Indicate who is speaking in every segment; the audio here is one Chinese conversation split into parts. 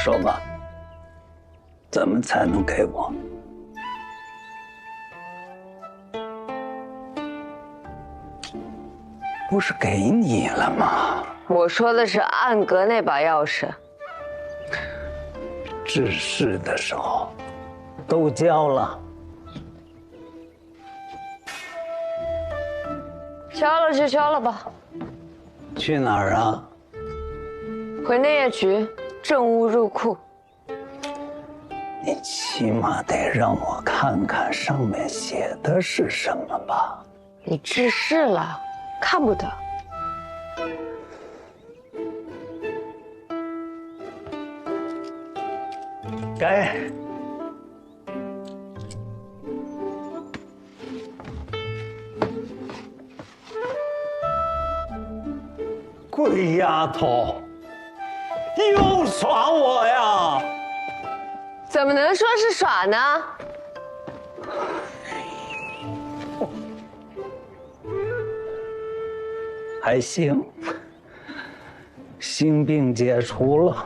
Speaker 1: 说吧，怎么才能给我？不是给你了吗？
Speaker 2: 我说的是暗格那把钥匙。
Speaker 1: 治世的时候都交了。
Speaker 2: 交了就交了吧。
Speaker 1: 去哪儿啊？
Speaker 2: 回内业局，政务入库。
Speaker 1: 你起码得让我看看上面写的是什么吧。
Speaker 2: 你治世了，看不得。
Speaker 1: 该。鬼丫头，又耍我呀！
Speaker 2: 怎么能说是耍呢？
Speaker 1: 还行，心病解除了。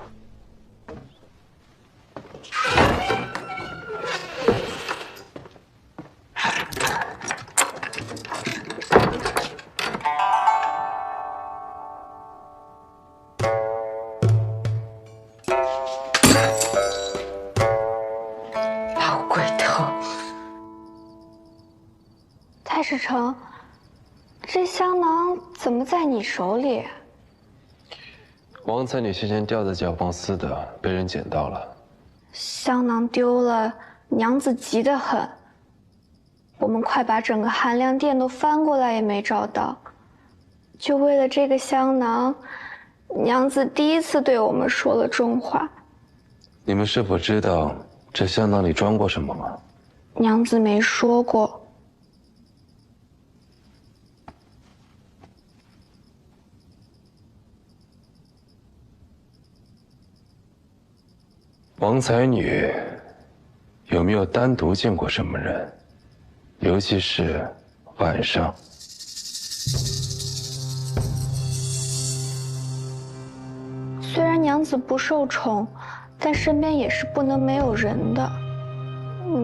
Speaker 2: 老鬼头，
Speaker 3: 太史丞。这香囊怎么在你手里？
Speaker 4: 王才女先前掉在脚房司的，被人捡到了。
Speaker 3: 香囊丢了，娘子急得很。我们快把整个寒凉殿都翻过来也没找到，就为了这个香囊，娘子第一次对我们说了重话。
Speaker 4: 你们是否知道这香囊里装过什么吗？
Speaker 3: 娘子没说过。
Speaker 4: 王才女有没有单独见过什么人，尤其是晚上？
Speaker 3: 虽然娘子不受宠，但身边也是不能没有人的。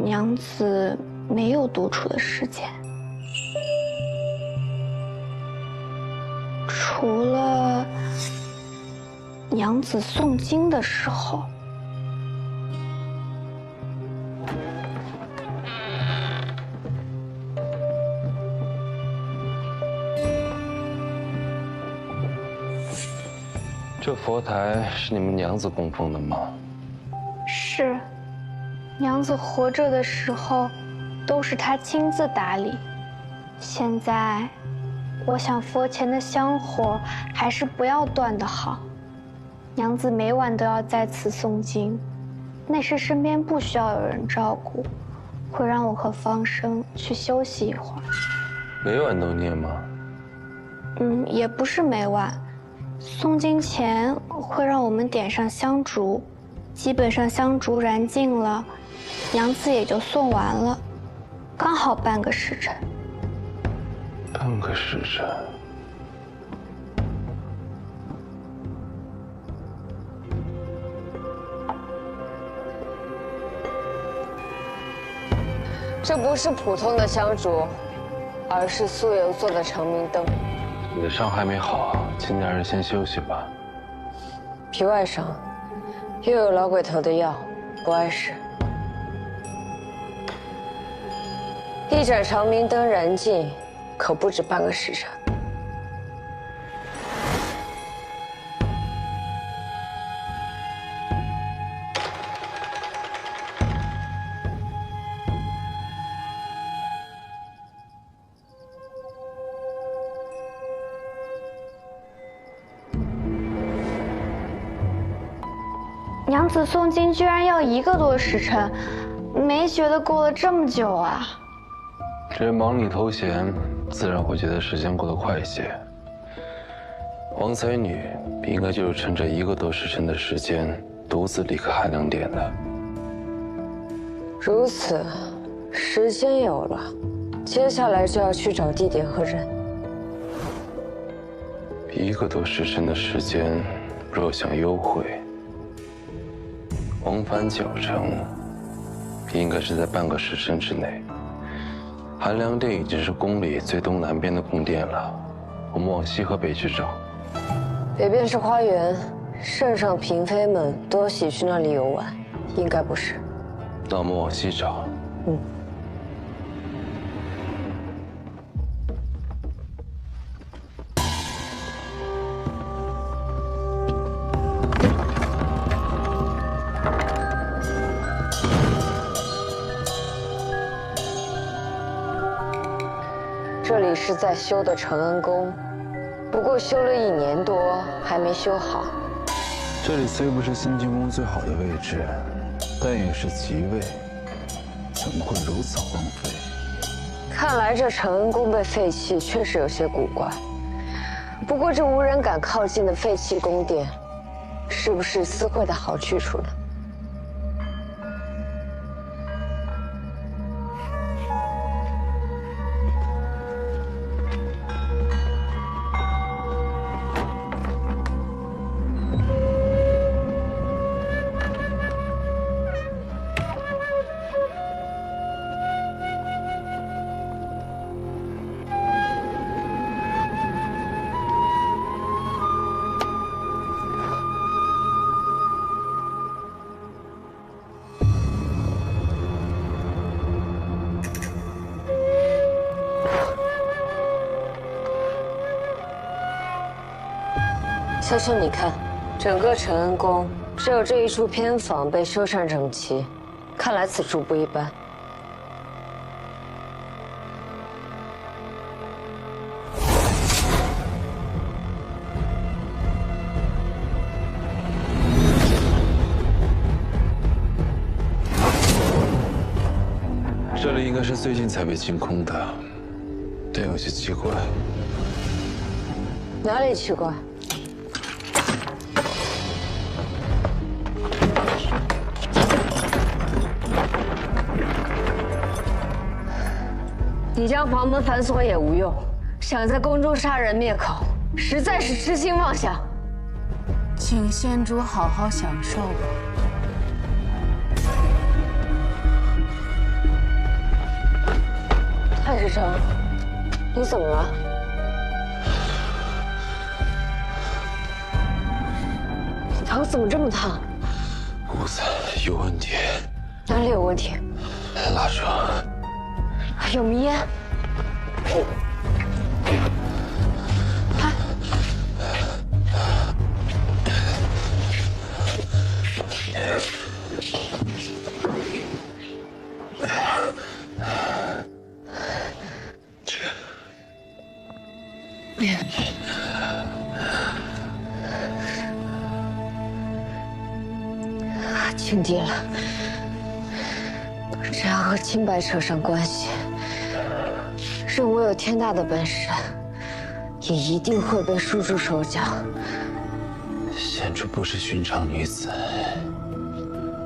Speaker 3: 娘子没有独处的时间，除了娘子诵经的时候。
Speaker 4: 这佛台是你们娘子供奉的吗？
Speaker 3: 是，娘子活着的时候，都是她亲自打理。现在，我想佛前的香火还是不要断的好。娘子每晚都要在此诵经，那时身边不需要有人照顾，会让我和方生去休息一会儿。
Speaker 4: 每晚都念吗？
Speaker 3: 也不是每晚。诵经前会让我们点上香烛，基本上香烛燃尽了，娘子也就诵完了，刚好半个时辰。
Speaker 4: 半个时辰。
Speaker 2: 这不是普通的香烛，而是酥油做的长明灯。
Speaker 4: 你的伤还没好，请两人先休息吧。
Speaker 2: 皮外伤，又有老鬼头的药，不碍事。一盏长明灯燃尽，可不止半个时辰。
Speaker 3: 娘子诵经居然要1个多时辰，没觉得过了这么久啊。
Speaker 4: 人忙里偷闲，自然会觉得时间过得快一些。王才女应该就是趁着1个多时辰的时间，独自离开寒凉殿的。
Speaker 2: 如此，时间有了，接下来就要去找地点和人。
Speaker 4: 1个多时辰的时间，若想幽会，往返9城，应该是在半个时辰之内。寒凉殿已经是宫里最东南边的宫殿了，我们往西和北去找。
Speaker 2: 北边是花园，圣上嫔妃们都喜去那里游玩，应该不是。
Speaker 4: 那我们往西找。
Speaker 2: 嗯。这里是在修的承恩宫，不过修了1年多，还没修好。
Speaker 4: 这里虽不是新进宫最好的位置，但也是吉位，怎么会如此荒废？
Speaker 2: 看来这承恩宫被废弃确实有些古怪。不过这无人敢靠近的废弃宫殿，是不是私会的好去处呢？小秋，你看，整个承恩宫只有这一处偏房被修缮整齐，看来此处不一般。
Speaker 4: 这里应该是最近才被清空的，但有些奇怪。
Speaker 2: 哪里奇怪？你将房门反锁也无用，想在宫中杀人灭口，实在是痴心妄想。请仙主好好享受吧。太师成，你怎么了？头怎么这么烫？
Speaker 4: 屋子有问题。
Speaker 2: 哪里有问题？
Speaker 4: 蜡烛。
Speaker 2: 有迷烟。轻敌了，只要和清白扯上关系，任我有天大的本事，也一定会被束住手脚。
Speaker 4: 仙主不是寻常女子，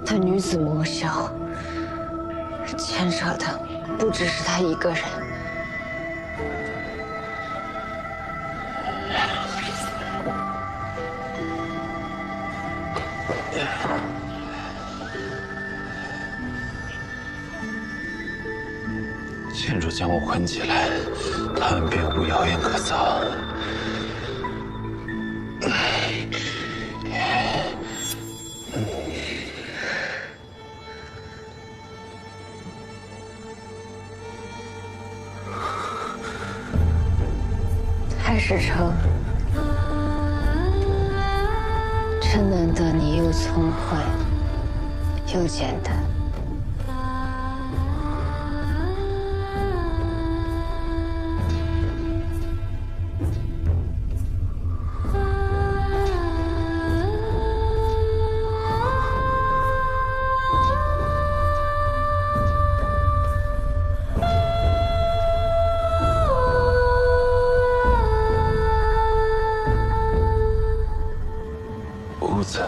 Speaker 2: 但女子魔修，牵扯的不只是她一个人。
Speaker 4: 仙主将我捆起来，他们便无谣言可造。
Speaker 2: 太史成，真难得你又聪慧又简单。
Speaker 4: 屋子。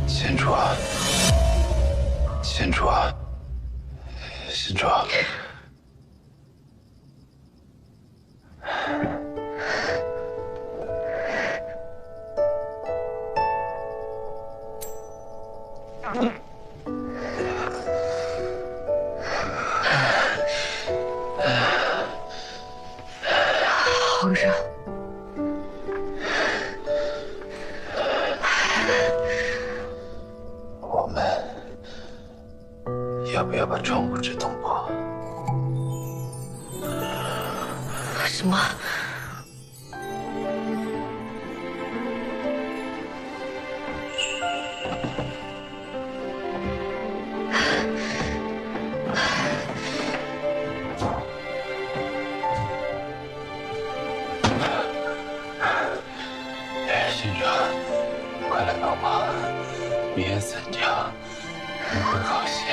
Speaker 4: 贤主啊，贤主啊，贤主啊！
Speaker 2: 好热。
Speaker 4: 我们要不要把窗户纸捅破？
Speaker 2: 什么？
Speaker 4: 仙主，快来帮忙！别死掉，你会好些。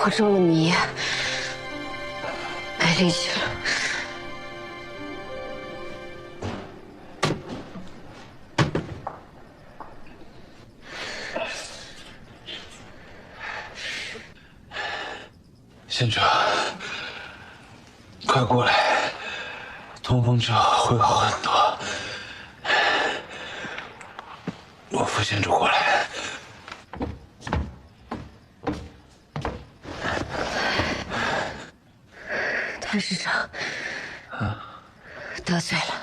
Speaker 2: 我中了迷，没力气了。
Speaker 4: 仙主，快过来！通风之后会好很多。我扶仙主过来。
Speaker 2: 谭师长，得罪了。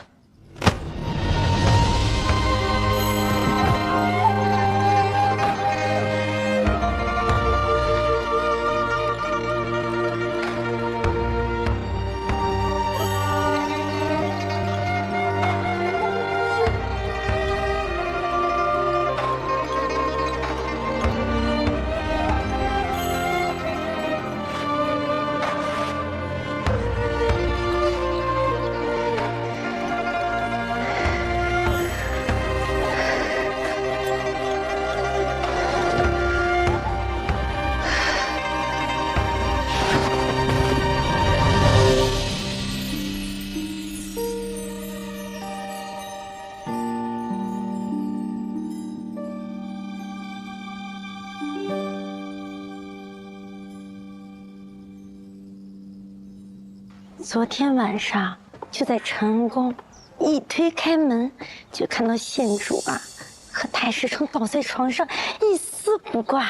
Speaker 5: 昨天晚上就在承恩宫，一推开门就看到县主啊和太师成倒在床上一丝不挂，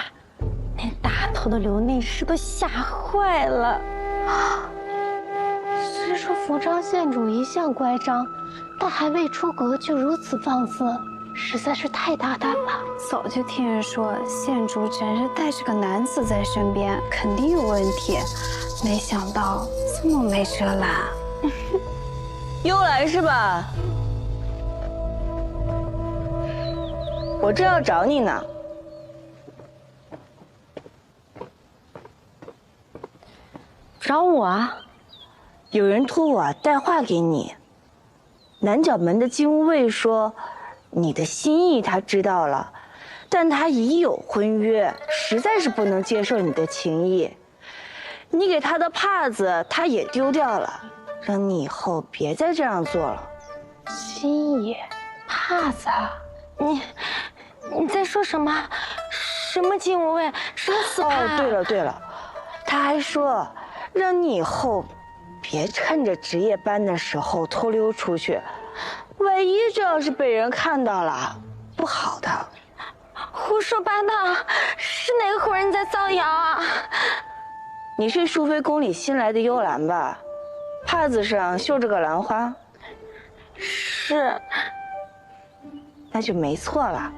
Speaker 5: 连大头的刘内侍都吓坏了。
Speaker 3: 虽说福章县主一向乖张，但还未出阁就如此放肆，实在是太大胆了。
Speaker 6: 早就听人说县主只是带着个男子在身边，肯定有问题，没想到这么没遮拦。
Speaker 7: 又来是吧？我正要找你呢。找我啊？有人托我带话给你。南角门的金吾卫说，你的心意他知道了，但他已有婚约，实在是不能接受你的情谊。你给他的帕子他也丢掉了，让你以后别再这样做了。
Speaker 3: 心意，帕子，
Speaker 5: 你在说什么？什么金吾卫？什么死帕？
Speaker 7: 哦，对了，他还说让你以后别趁着值夜班的时候偷溜出去，万一这要是被人看到了，不好的。
Speaker 5: 胡胡说八道，是哪个胡人在造谣啊？
Speaker 7: 你是淑妃宫里新来的幽兰吧？帕子上绣着个兰花。
Speaker 5: 是。
Speaker 7: 那就没错了。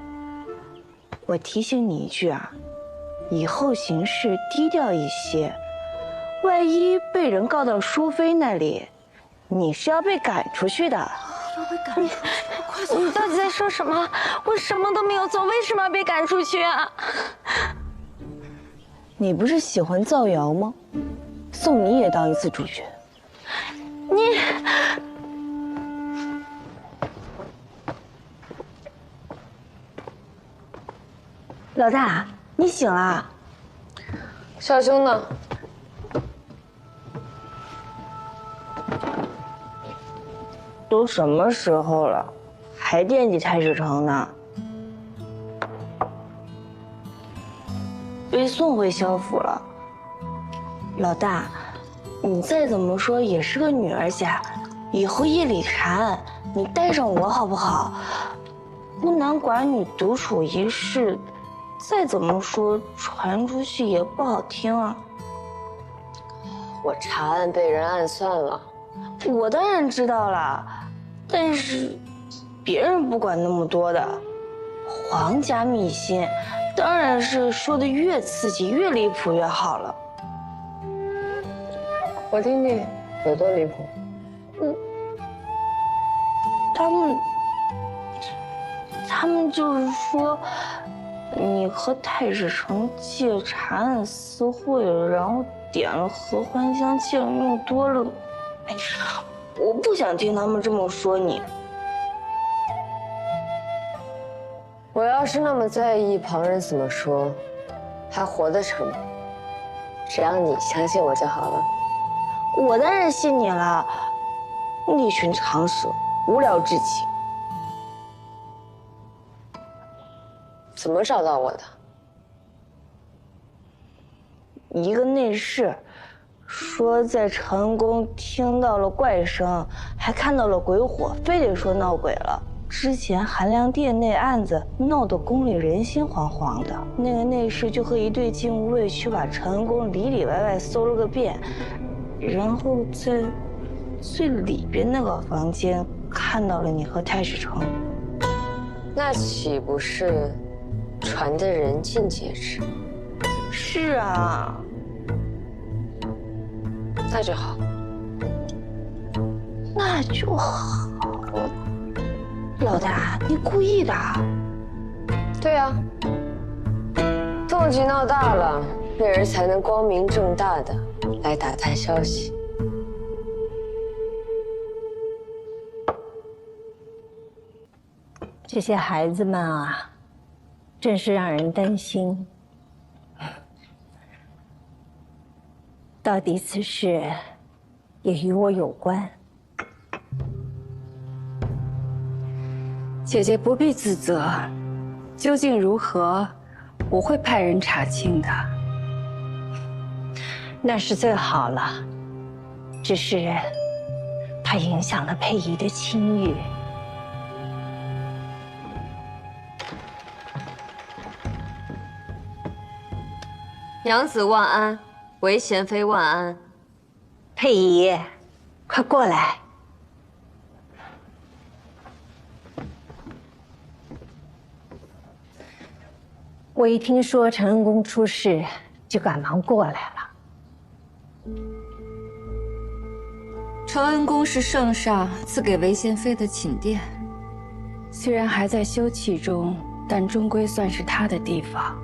Speaker 7: 我提醒你一句啊，以后行事低调一些，万一被人告到淑妃那里，你是要被赶出去的。
Speaker 5: 要被赶出去？快走！你到底在说什么？我什么都没有做，为什么要被赶出去啊？
Speaker 7: 你不是喜欢造谣吗？送你也当一次主角。
Speaker 5: 你。
Speaker 7: 老大，你醒了？
Speaker 2: 少兄呢？
Speaker 7: 都什么时候了，还惦记太史城呢？被送回萧府了。老大，你再怎么说也是个女儿家，以后夜里禅，你带上我好不好？孤男寡女独处一室，再怎么说传出去也不好听啊。
Speaker 2: 我查案被人暗算了，
Speaker 7: 我当然知道了，但是别人不管那么多的。皇家秘辛，当然是说的越刺激越离谱越好了。
Speaker 2: 我听听有多离谱。
Speaker 7: 他们就是说，你和太史城借查案私会，然后点了合欢香，竟然用多了。哎，我不想听他们这么说你。
Speaker 2: 我要是那么在意旁人怎么说，还活得成吗？只要你相信我就好了。
Speaker 7: 我当然信你了，一群长舌，无聊至极。
Speaker 2: 怎么找到我的？
Speaker 7: 一个内侍说在长宫听到了怪声，还看到了鬼火，非得说闹鬼了。之前寒凉殿那案子闹得宫里人心惶惶的，那个内侍就和一队禁卫卫去把长安宫里里外外搜了个遍，然后在最里边那个房间看到了你和太史城。
Speaker 2: 那岂不是传得人尽皆知？
Speaker 7: 是啊，
Speaker 2: 那就好。
Speaker 7: 那就好。老大，你故意的？
Speaker 2: 对啊，动静闹大了，那人才能光明正大的来打探消息。
Speaker 8: 这些孩子们啊，真是让人担心。到底此事也与我有关。
Speaker 6: 姐姐不必自责，究竟如何，我会派人查清的。
Speaker 8: 那是最好了，只是怕影响了佩仪的清誉。
Speaker 2: 娘子万安，韦贤妃万安。
Speaker 8: 佩仪，快过来。我一听说承恩宫出事，就赶忙过来了。
Speaker 6: 承恩宫是圣上赐给韦贤妃的寝殿，虽然还在修葺中，但终归算是她的地方。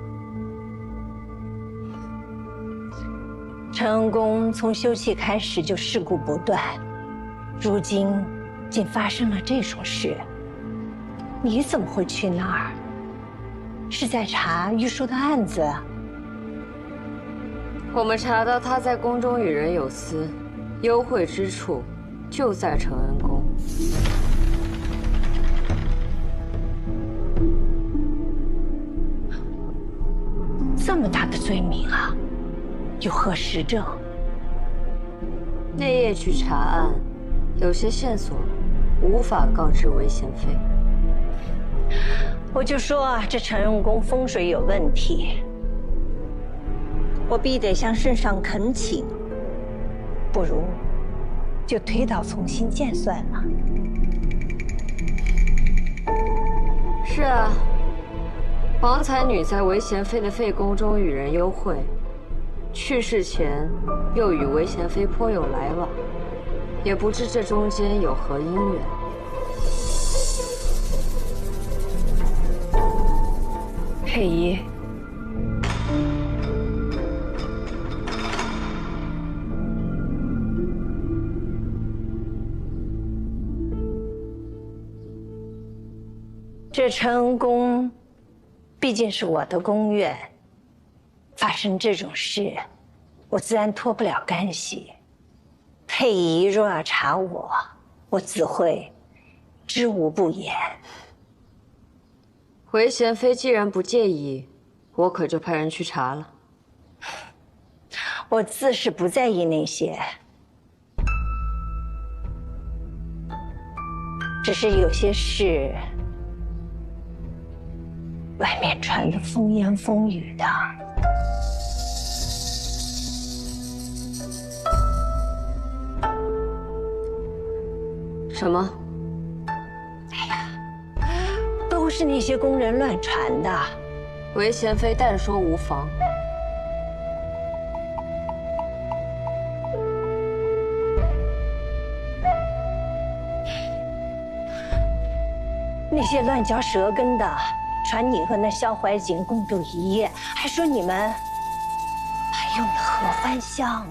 Speaker 8: 承恩宫从修葺开始就事故不断，如今竟发生了这种事，你怎么会去那儿？是在查玉树的案子？
Speaker 2: 我们查到他在宫中与人有私，幽会之处就在承恩宫。
Speaker 8: 这么大的罪名啊，有何实证？
Speaker 2: 那夜去查案，有些线索无法告知韦贤妃。
Speaker 8: 我就说啊，这陈恩公风水有问题，我必得向圣上恳请，不如就推倒重新建算了。
Speaker 2: 是啊，王才女在韦贤妃的废宫中与人幽会，去世前又与韦贤妃颇有来往，也不知这中间有何因缘。
Speaker 9: 佩仪，
Speaker 8: 这陈恩宫毕竟是我的宫院，发生这种事，我自然脱不了干系。佩仪若要查我，我自会知无不言。
Speaker 2: 韦贤妃既然不介意，我可就派人去查了。
Speaker 8: 我自是不在意那些，只是有些事，外面传的风言风语的。
Speaker 2: 什么？
Speaker 8: 都是那些宫人乱传的。
Speaker 2: 韦贤妃但说无妨。
Speaker 8: 那些乱嚼舌根的，传你和那萧怀瑾共度一夜，还说你们还用了合欢香。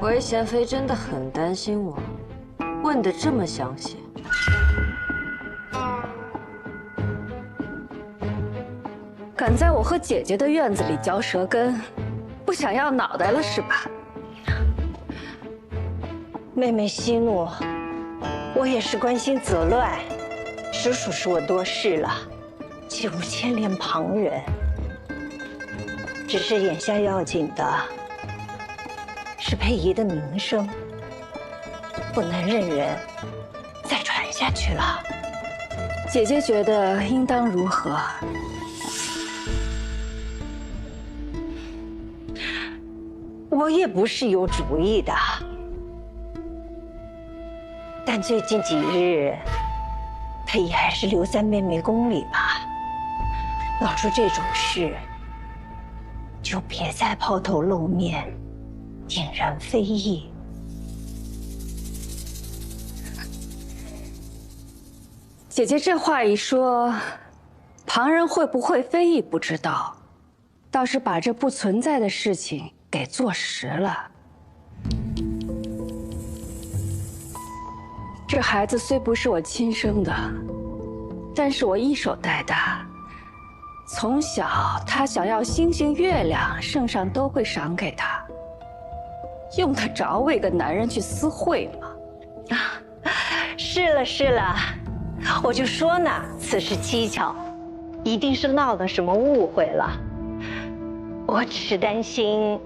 Speaker 2: 韦贤妃真的很担心我，问得这么详细。
Speaker 9: 敢在我和姐姐的院子里嚼舌根，不想要脑袋了是吧？
Speaker 8: 妹妹息怒，我也是关心则乱，实属是我多事了，岂无牵连旁人。只是眼下要紧的是佩仪的名声，不能任人再传下去了。
Speaker 9: 姐姐觉得应当如何？
Speaker 8: 我也不是有主意的，但最近几日，佩仪还是留在妹妹宫里吧。闹出这种事，就别再抛头露面，引人非议。
Speaker 9: 姐姐这话一说，旁人会不会非议不知道，倒是把这不存在的事情给坐实了。这孩子虽不是我亲生的，但是我一手带大。从小他想要星星月亮，圣上都会赏给他。用得着为个男人去私会吗？
Speaker 8: 是了是了，我就说呢，此事蹊跷，一定是闹了什么误会了。我只是担心。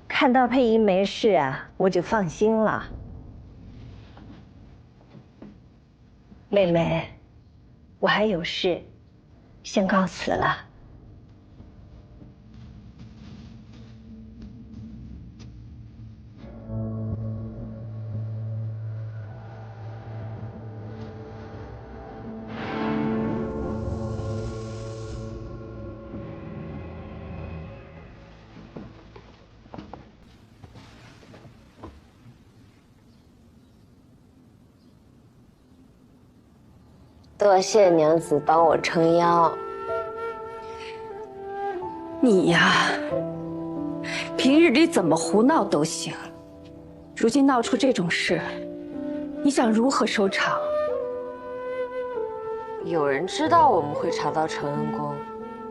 Speaker 8: 看到佩仪没事啊，我就放心了。妹妹，我还有事，先告辞了。
Speaker 2: 多谢娘子帮我撑腰。
Speaker 9: 你呀，平日里怎么胡闹都行，如今闹出这种事，你想如何收场？
Speaker 2: 有人知道我们会查到承恩宫，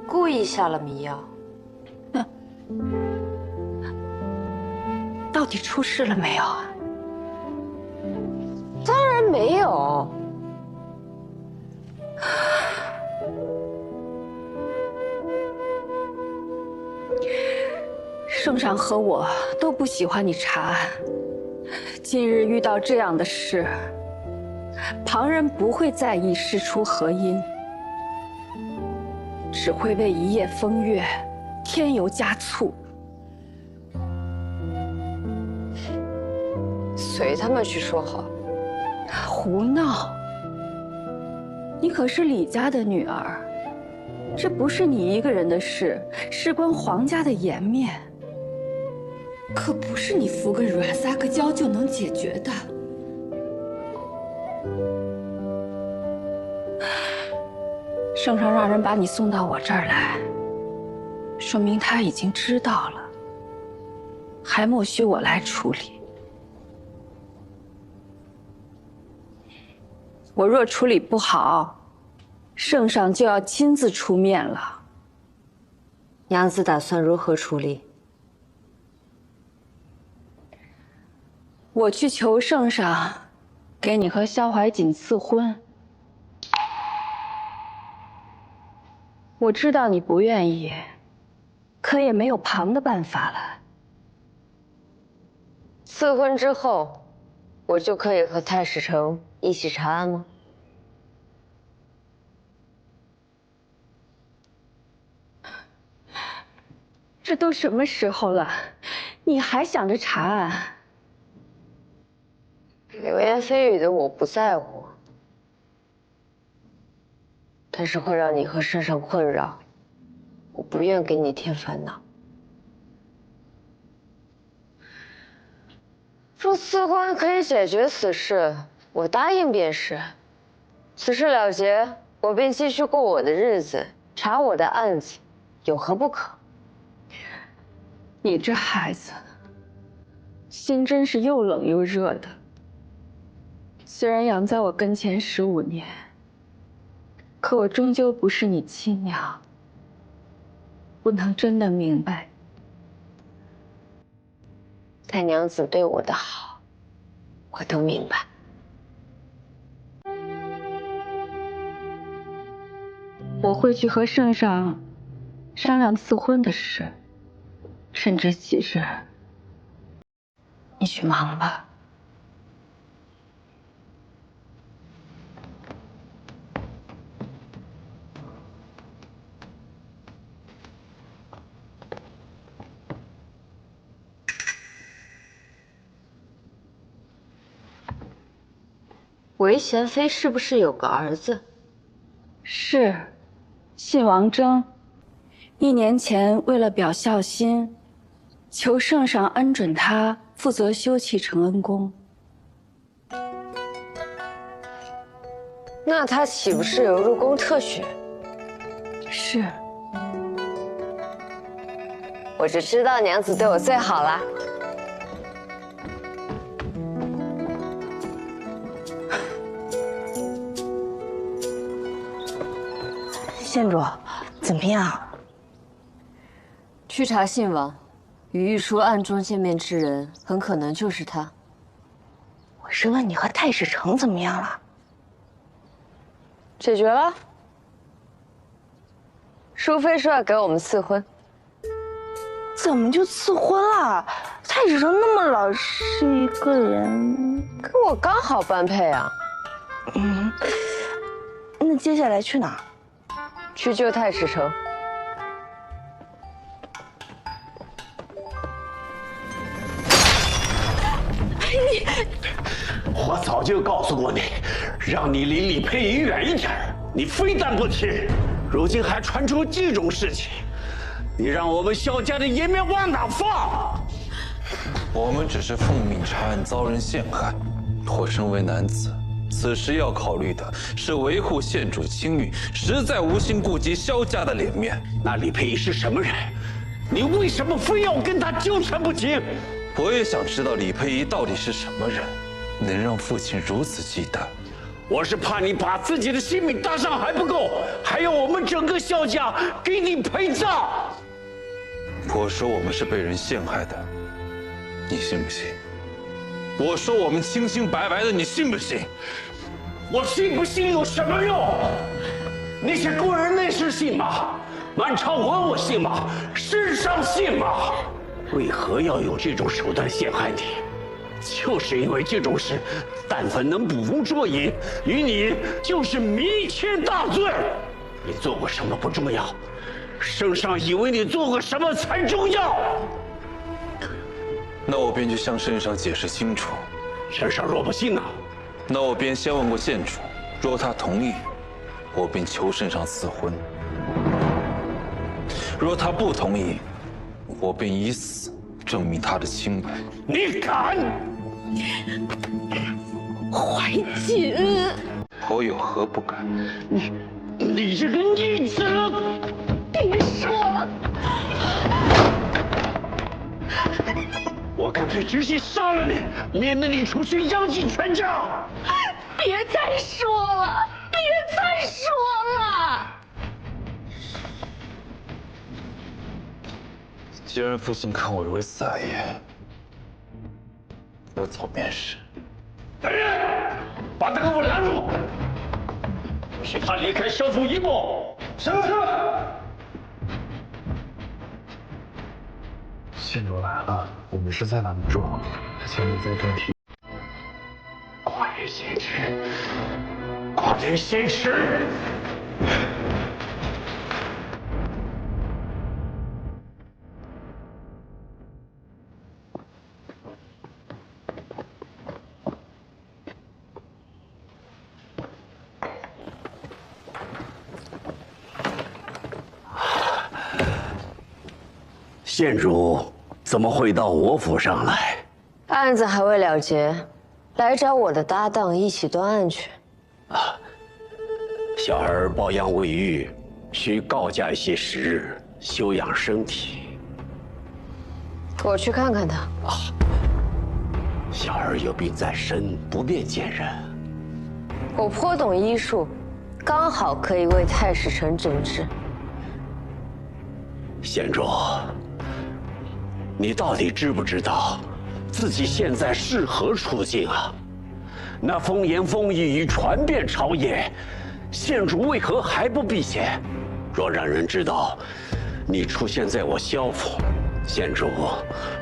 Speaker 2: 故意下了迷药。
Speaker 9: 到底出事了没有啊？
Speaker 2: 当然没有。
Speaker 9: 圣上和我都不喜欢你查案。今日遇到这样的事，旁人不会在意事出何因，只会为一夜风月添油加醋。
Speaker 2: 随他们去说好。
Speaker 9: 胡闹！你可是李家的女儿，这不是你一个人的事，事关皇家的颜面，可不是你服个软撒个娇就能解决的。圣上让人把你送到我这儿来，说明他已经知道了，还莫须我来处理。我若处理不好，圣上就要亲自出面了。
Speaker 2: 娘子打算如何处理？
Speaker 9: 我去求圣上，给你和萧怀瑾赐婚。我知道你不愿意，可也没有旁的办法了。
Speaker 2: 赐婚之后，我就可以和太史丞一起查案吗？
Speaker 9: 这都什么时候了，你还想着查案？
Speaker 2: 流言蜚语的我不在乎，但是会让你和圣上困扰，我不愿给你添烦恼。若赐婚可以解决此事，我答应便是。此事了结，我便继续过我的日子，查我的案子，有何不可？
Speaker 9: 你这孩子，心真是又冷又热的。虽然养在我跟前15年，可我终究不是你亲娘，不能真的明白。
Speaker 2: 太娘子对我的好，我都明白。
Speaker 9: 我会去和圣上商量赐婚的事，甚至其实，你去忙吧。
Speaker 2: 韦贤妃是不是有个儿子？
Speaker 9: 是，信王征。1年前为了表孝心，求圣上恩准他负责修葺承恩宫。
Speaker 2: 那他岂不是有入宫特许？
Speaker 9: 是。
Speaker 2: 我就知道娘子对我最好了。
Speaker 7: 县主，怎么样？
Speaker 2: 去查信王，与玉书暗中见面之人，很可能就是他。
Speaker 7: 我是问你和太史丞怎么样了？
Speaker 2: 解决了。淑妃说要给我们赐婚。
Speaker 7: 怎么就赐婚了？太史丞那么老实一个人，
Speaker 2: 跟我刚好般配啊。
Speaker 7: 那接下来去哪儿？
Speaker 2: 去救太史丞。
Speaker 10: 我早就告诉过你，让你离李佩仪远一点，你非但不听，如今还传出这种事情，你让我们萧家的颜面往哪放？
Speaker 4: 我们只是奉命查案，遭人陷害。我身为男子，此时要考虑的是维护县主清誉，实在无心顾及萧家的脸面。
Speaker 10: 那李佩仪是什么人？你为什么非要跟他纠缠不清？
Speaker 4: 我也想知道李佩仪到底是什么人，能让父亲如此忌惮。
Speaker 10: 我是怕你把自己的性命搭上还不够，还要我们整个萧家给你陪葬。
Speaker 4: 我说我们是被人陷害的，你信不信？我说我们清清白白的，你信不信？
Speaker 10: 我信不信有什么用？那些工人内侍信吗？满朝文我信吗？世上信吗？为何要用这种手段陷害你？就是因为这种事，但凡能捕风捉影，于你就是弥天大罪。你做过什么不重要，圣上以为你做过什么才重要。
Speaker 4: 那我便去向圣上解释清楚。
Speaker 10: 圣上若不信呢？
Speaker 4: 那我便先问过县主，若他同意，我便求圣上赐婚；若他不同意，我便以死证明他的清白。
Speaker 10: 你敢！
Speaker 5: 怀瑾，
Speaker 4: 我有何不敢？
Speaker 10: 你这个逆子！
Speaker 5: 别说了，
Speaker 10: 我干脆直接杀了你，免得你出去殃及全家。
Speaker 5: 别再说了，别再说了。
Speaker 4: 既然父亲看我为撒野，我走便是。
Speaker 10: 来人，把他给我拦住！许他离开萧府一步。是。
Speaker 11: 县主来了，我们实在拦不住，请你在这里。
Speaker 10: 寡人先吃，寡人先吃。县主怎么会到我府上来？
Speaker 2: 案子还未了结，来找我的搭档一起断案去。
Speaker 10: 小儿抱恙未愈，需告假一些时日休养身体。
Speaker 2: 我去看看他。
Speaker 10: 小儿有病在身，不便见人。
Speaker 2: 我颇懂医术，刚好可以为太史丞诊治。
Speaker 10: 县主，你到底知不知道自己现在是何处境啊？那风言风语已传遍朝野，县主为何还不避嫌？若让人知道你出现在我萧府，县主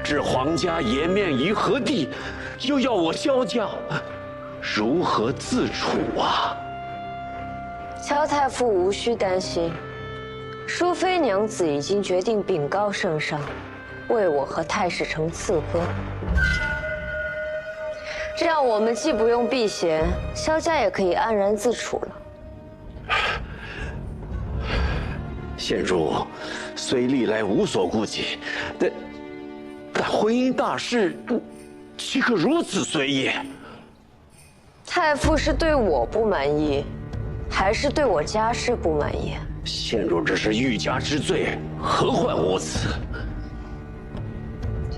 Speaker 10: 置皇家颜面于何地？又要我萧家如何自处啊？
Speaker 2: 萧太傅无需担心，淑妃娘子已经决定禀告圣上，为我和太史丞赐婚。这样我们既不用避嫌，萧家也可以安然自处了。
Speaker 10: 县主虽历来无所顾忌，但婚姻大事岂可如此随意？
Speaker 2: 太傅是对我不满意，还是对我家事不满意？
Speaker 10: 县主只是欲加之罪，何患无辞？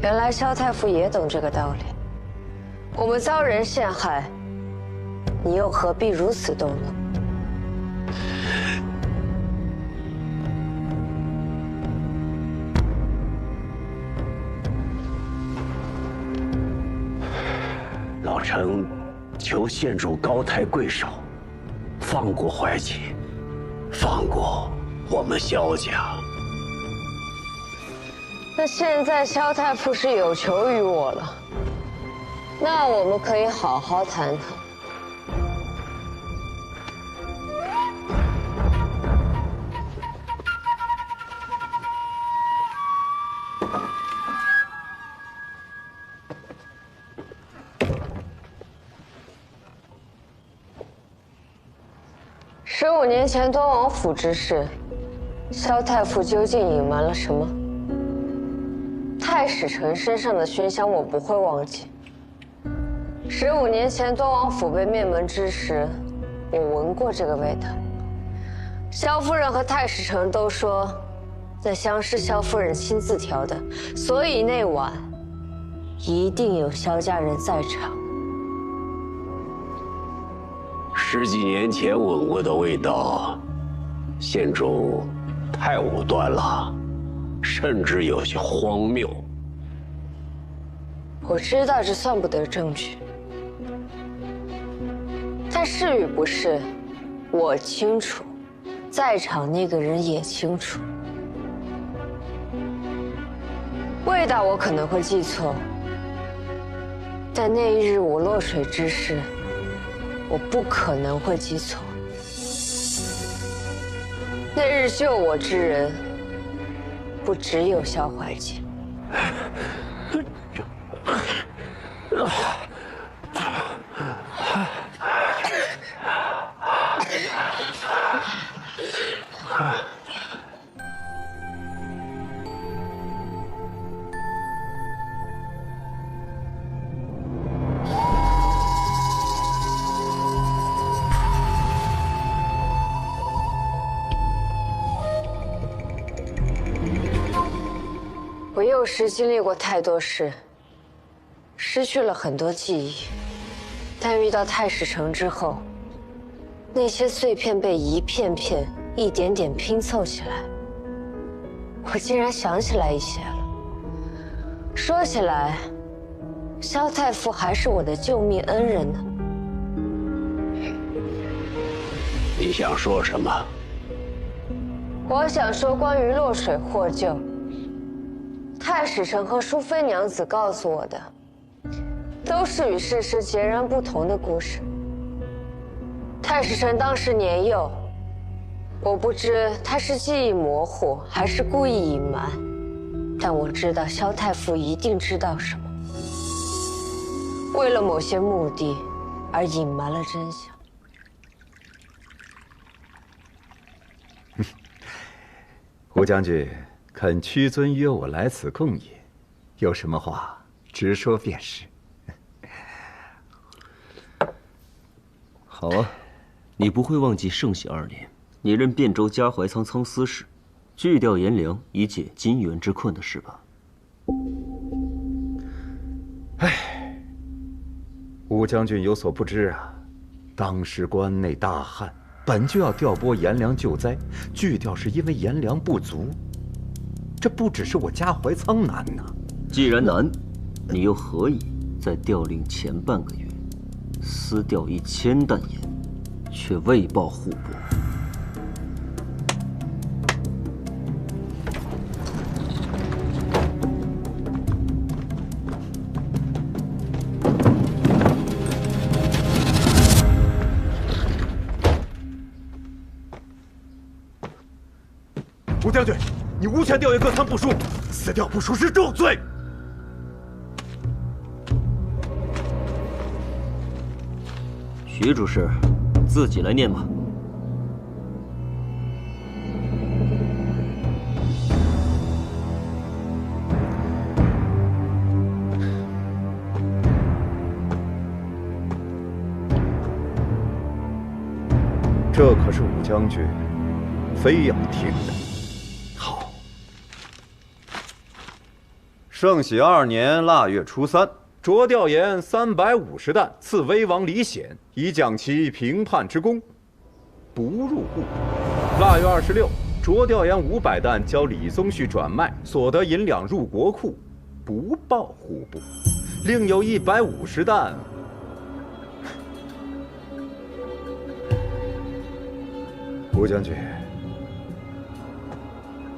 Speaker 2: 原来萧太傅也懂这个道理。我们遭人陷害，你又何必如此动怒？
Speaker 10: 老臣求县主高抬贵手，放过怀瑾，放过我们萧家。
Speaker 2: 那现在萧太傅是有求于我了，那我们可以好好谈谈。15年前端王府之事，萧太傅究竟隐瞒了什么？太史丞身上的熏香我不会忘记。15年前端王府被灭门之时，我闻过这个味道。萧夫人和太史丞都说，那香是萧夫人亲自调的，所以那晚一定有萧家人在场。
Speaker 10: 10几年前闻过的味道，县主太武断了，甚至有些荒谬。
Speaker 2: 我知道这算不得证据，但是与不是，我清楚，在场那个人也清楚。味道我可能会记错，但那一日我落水之事，我不可能会记错。那日救我之人，不只有萧怀瑾。我幼时经历过太多事，失去了很多记忆，但遇到太史城之后，那些碎片被一片片、一点点拼凑起来，我竟然想起来一些了。说起来，萧太傅还是我的救命恩人呢。
Speaker 10: 你想说什么？
Speaker 2: 我想说关于落水获救。太史城和淑妃娘子告诉我的，都是与事实截然不同的故事。太史城当时年幼，我不知他是记忆模糊还是故意隐瞒，但我知道萧太傅一定知道什么，为了某些目的而隐瞒了真相。
Speaker 12: 吴将军肯屈尊约我来此共饮，有什么话直说便是。
Speaker 13: 好啊，你不会忘记圣禧2年，你任汴州嘉怀仓仓司使，拒掉颜良以解金元之困的事吧？
Speaker 12: 唉，吴将军有所不知啊，当时关内大旱，本就要调拨颜良救灾，拒掉是因为颜良不足。这不只是我嘉怀仓难呐。
Speaker 13: 既然难，你又何以在调令前半个月私调1000担盐，却未报户部？
Speaker 12: 吴将军，你无权调阅各仓部书，私调部书是重罪。
Speaker 13: 徐主事，自己来念吧。
Speaker 12: 这可是武将军非要听的。好。圣禧2年腊月初3，着调盐350担，赐威王李显，以奖其平叛之功，不入户。腊月26，着调盐500担，交李宗旭转卖，所得银两入国库，不报户部。另有150担。吴将军，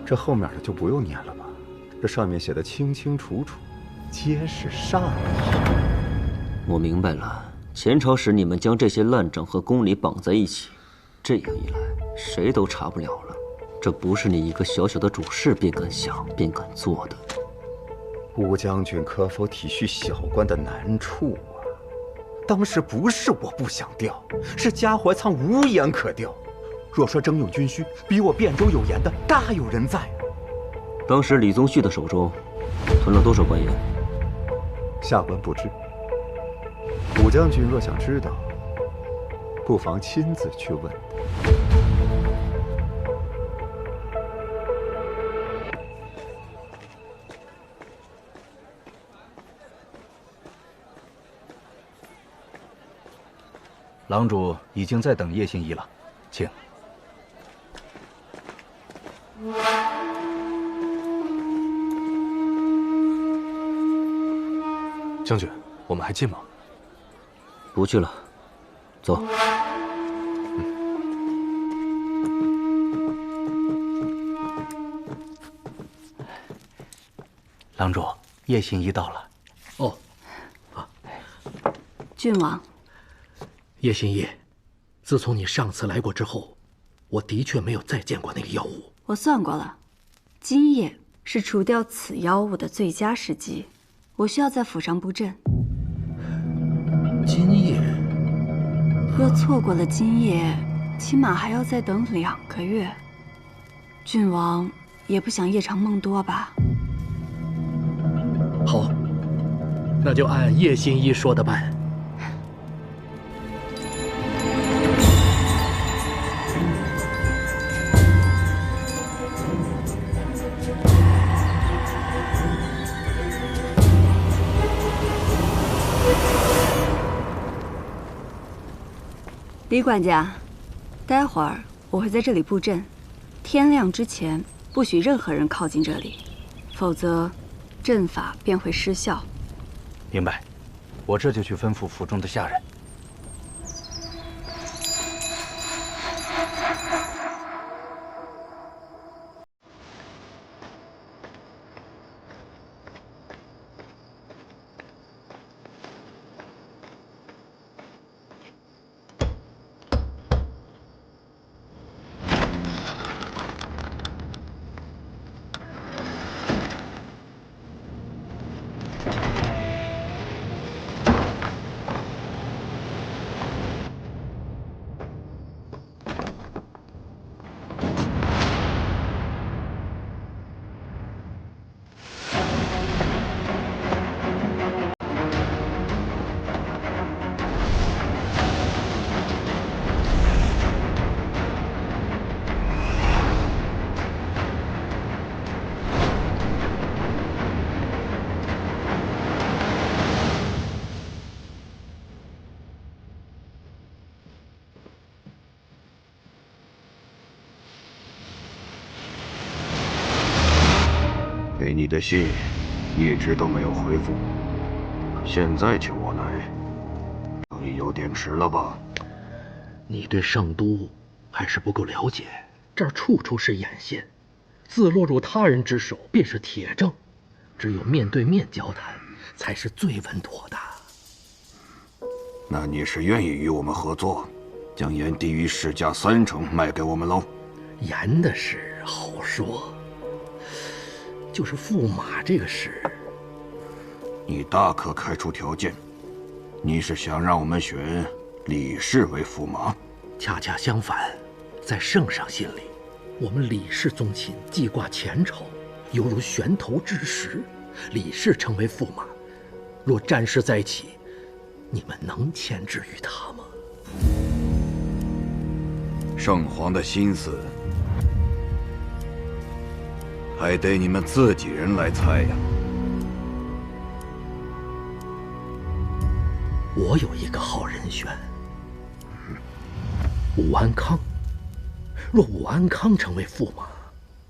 Speaker 12: 这后面的就不用念了吧？这上面写的清清楚楚，皆是善意。
Speaker 13: 我明白了，前朝时你们将这些烂账和公理绑在一起，这样一来，谁都查不了了。这不是你一个小小的主事便敢想便敢做的。
Speaker 12: 吴将军可否体恤小官的难处啊？当时不是我不想调，是嘉怀仓无盐可调。若说征用军需，比我汴州有盐的大有人在。
Speaker 13: 当时李宗旭的手中囤了多少官盐？
Speaker 12: 下官不知。武将军若想知道，不妨亲自去问。
Speaker 14: 郎主已经在等叶信仪了，请。
Speaker 11: 将军，我们还进吗？
Speaker 13: 不去了，走。
Speaker 14: 郎主，叶行医到了。
Speaker 15: 哦，
Speaker 9: 郡王，
Speaker 15: 叶行医，自从你上次来过之后，我的确没有再见过那个妖物。
Speaker 9: 我算过了，今夜是除掉此妖物的最佳时机。我需要在府上布阵。
Speaker 15: 今夜，
Speaker 9: 若错过了今夜，起码还要再等2个月。郡王也不想夜长梦多吧？
Speaker 15: 好，那就按叶行医说的办。
Speaker 9: 李管家，待会儿我会在这里布阵，天亮之前不许任何人靠近这里，否则阵法便会失效。
Speaker 14: 明白，我这就去吩咐府中的下人。
Speaker 16: 给你的信一直都没有回复，现在求我来，终于有点迟了吧？
Speaker 15: 你对圣都还是不够了解，这儿处处是眼线，自落入他人之手便是铁证，只有面对面交谈才是最稳妥的。
Speaker 16: 那你是愿意与我们合作，将盐低于市价30%卖给我们喽？
Speaker 15: 盐的事好说，就是驸马这个事，
Speaker 16: 你大可开出条件。你是想让我们选李氏为驸马？
Speaker 15: 恰恰相反，在圣上心里，我们李氏宗亲记挂前朝，犹如悬头之石。李氏成为驸马，若战事再起，你们能牵制于他吗？
Speaker 16: 圣皇的心思，还得你们自己人来猜呀。
Speaker 15: 我有一个好人选，武安康。若武安康成为驸马，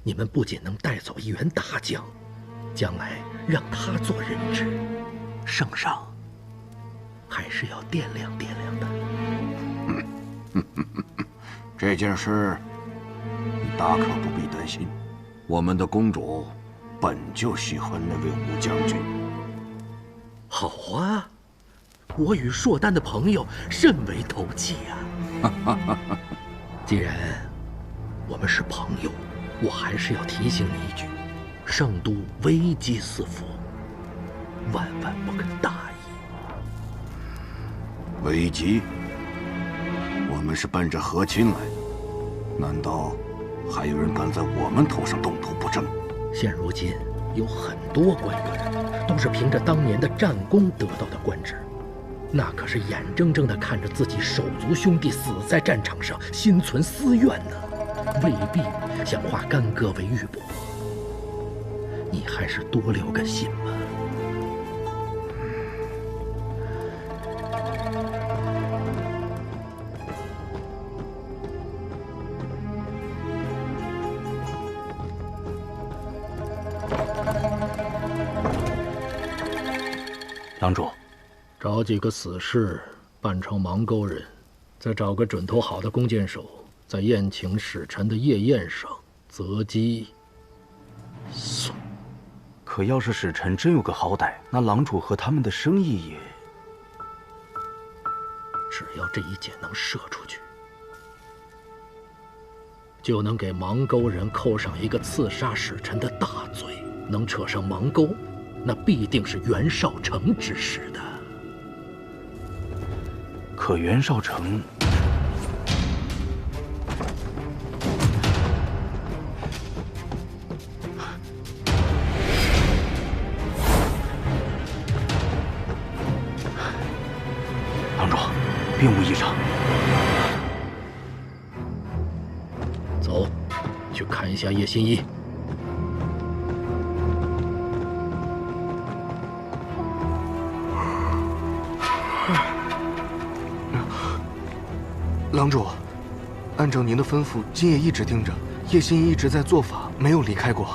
Speaker 15: 你们不仅能带走一员大将，将来让他做人质，圣上还是要掂量掂量的。
Speaker 16: 这件事你大可不必担心，我们的公主本就喜欢那位武将军。
Speaker 15: 好啊，我与硕丹的朋友甚为投契啊。既然我们是朋友，我还是要提醒你一句：圣都危机四伏，万万不可大意。
Speaker 16: 危机？我们是奔着和亲来，难道还有人敢在我们头上动土不成？
Speaker 15: 现如今有很多官员都是凭着当年的战功得到的官职，那可是眼睁睁地看着自己手足兄弟死在战场上，心存私怨呢，未必想化干戈为玉帛。你还是多留个心吧。
Speaker 14: 郎主，
Speaker 15: 找几个死士扮成芒沟人，再找个准头好的弓箭手，在宴请使臣的夜宴上择机送。
Speaker 14: 可要是使臣真有个好歹，那郎主和他们的生意也……
Speaker 15: 只要这一箭能射出去，就能给芒沟人扣上一个刺杀使臣的大罪。能扯上芒沟，那必定是袁绍成指使的。
Speaker 14: 可袁绍成……郎主，并无异常。
Speaker 15: 走，去看一下叶新一。
Speaker 17: 郎主，按照您的吩咐，今夜一直盯着叶心一直在做法，没有离开过。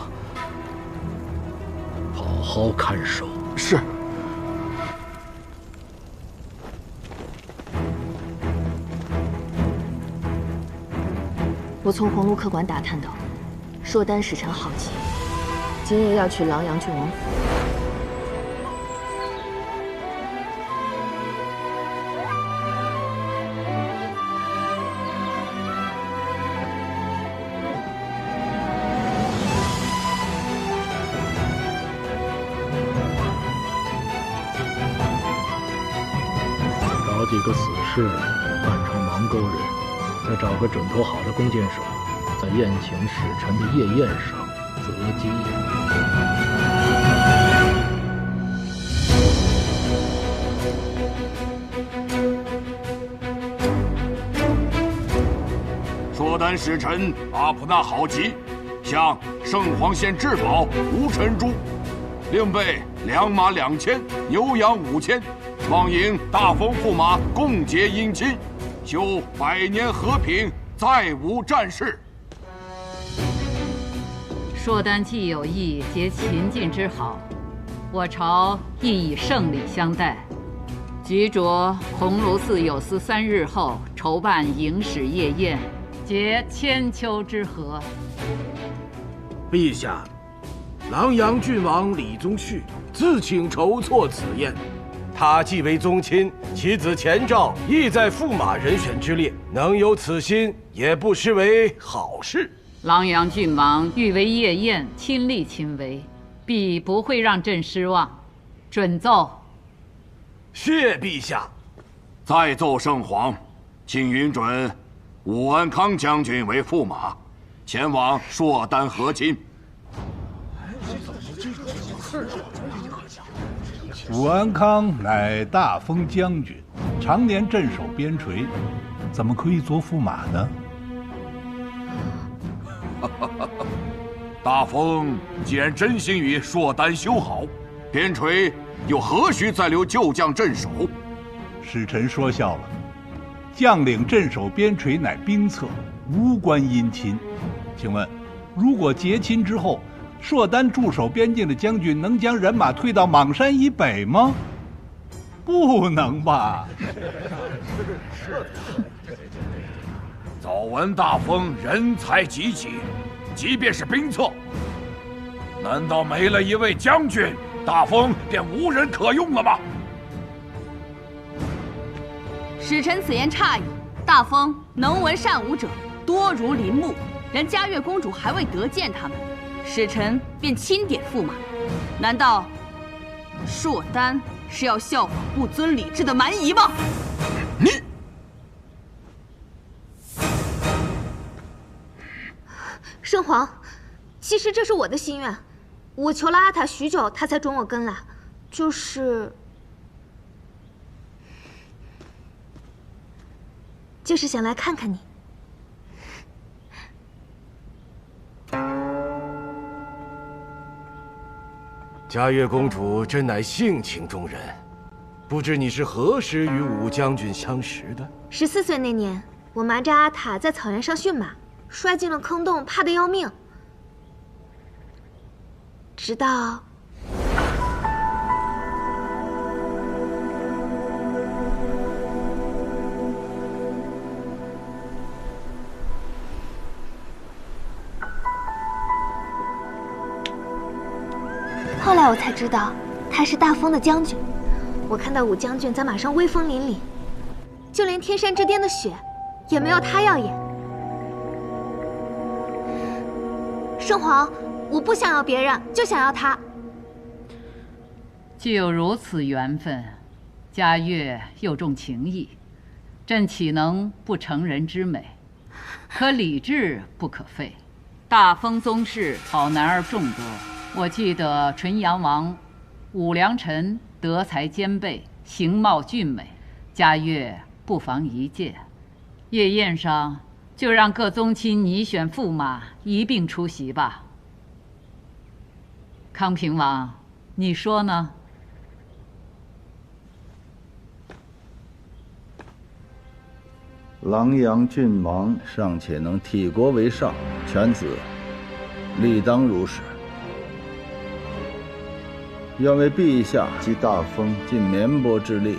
Speaker 15: 好好看守。
Speaker 17: 是。
Speaker 18: 我从鸿胪客馆打探到，硕丹使臣郝吉今夜要去琅琊郡王府。
Speaker 15: 找几个死士扮成芒沟人，再找个准头好的弓箭手，在宴请使臣的夜宴上择机。
Speaker 16: 硕丹使臣阿普纳郝吉向圣皇献至宝无尘珠，另备良马2000，牛羊5000，望迎大封驸马共结姻亲，修100年和平，再无战事。
Speaker 19: 硕丹既有意结秦晋之好，我朝亦以盛礼相待。局着鸿胪寺有司3日后筹办迎使夜宴，结千秋之和。
Speaker 20: 陛下，琅琊郡王李宗旭自请筹措此宴。他既为宗亲，其子钱肇亦在驸马人选之列，能有此心，也不失为好事。
Speaker 19: 琅琊郡王欲为夜宴亲力亲为，必不会让朕失望。准奏。
Speaker 20: 谢陛下。
Speaker 16: 再奏圣皇，请允准武安康将军为驸马，前往硕丹和亲。
Speaker 21: 武安康乃大封将军，常年镇守边陲，怎么可以做驸马呢？
Speaker 16: 大封既然真心与硕丹修好，边陲又何须再留旧将镇守？
Speaker 21: 使臣说笑了，将领镇守边陲乃兵策，无关姻亲。请问，如果结亲之后，硕丹驻守边境的将军能将人马退到邙山以北吗？不能吧。
Speaker 16: 早闻大封人才济济，即便是兵策，难道没了一位将军，大封便无人可用了吗？
Speaker 22: 使臣此言差矣。大封能文善武者多如林木，连嘉悦公主还未得见他们，使臣便钦点驸马。难道硕丹是要效仿不遵礼制的蛮夷吗？
Speaker 16: 你
Speaker 3: 圣皇，其实这是我的心愿，我求了阿塔许久，他才准我跟来，就是想来看看你。
Speaker 20: 嘉悦公主真乃性情动人，不知你是何时与武将军相识的
Speaker 3: ？14岁那年，我瞒着阿塔在草原上驯马，摔进了坑洞，怕得要命。直到后来
Speaker 1: 我才知道他是大风的将军。我看到武将军在马上威风凛凛，就连天山之巅的雪也没有他耀眼。圣皇，我不想要别人，就想要他。
Speaker 19: 既有如此缘分，嘉悦又重情义，朕岂能不成人之美？可礼制不可废。大封宗室好男儿众多，我记得纯阳王武良臣德才兼备，形貌俊美，嘉悦不妨一见。夜宴上就让各宗亲拟选驸马一并出席吧。康平王，你说呢？
Speaker 6: 琅琊郡王尚且能替国为上，犬子理当如是。愿为陛下及大封尽绵薄之力，